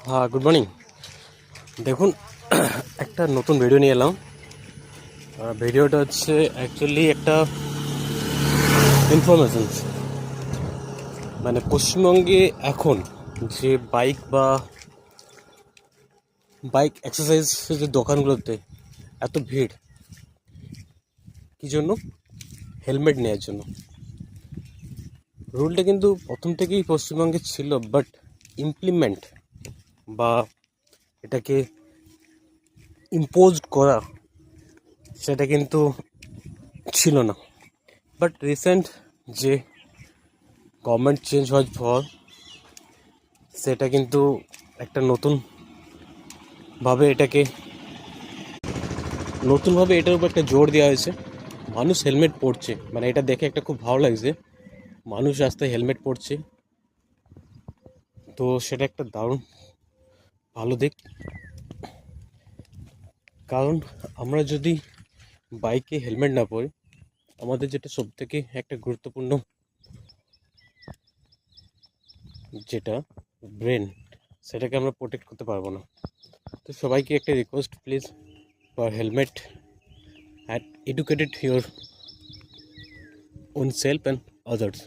হ্যাঁ, good morning. দেখুন, একটা নতুন ভিডিও নিয়ে এলাম। ভিডিওটা হচ্ছে অ্যাকচুয়ালি একটা ইনফরমেশন। মানে পশ্চিমবঙ্গে এখন যে বাইক এক্সারসাইজ যে দোকানগুলোতে এত ভিড়, কী জন্য? হেলমেট নেওয়ার জন্য। রুলটা কিন্তু প্রথম থেকেই পশ্চিমবঙ্গে ছিল, বাট ইমপ্লিমেন্ট বা এটাকে ইম্পোজড করা সেটা কিন্তু ছিল না। বাট রিসেন্ট যে গভর্নমেন্ট চেঞ্জ হওয়ার পর সেটা কিন্তু একটা নতুনভাবে এটার উপর একটা জোর দেওয়া হয়েছে। মানুষ হেলমেট পরছে, মানে এটা দেখে একটা খুব ভালো লাগছে। মানুষ রাস্তায় হেলমেট পরছে, তো সেটা একটা দারুণ ভালো দিক। কারণ আমরা যদি বাইকে হেলমেট না পরি, আমাদের যেটা সবথেকে একটা গুরুত্বপূর্ণ যেটা ব্রেন, সেটাকে আমরা প্রোটেক্ট করতে পারবো না। তো সবাইকে একটা request, please wear helmet and educated your own self and others.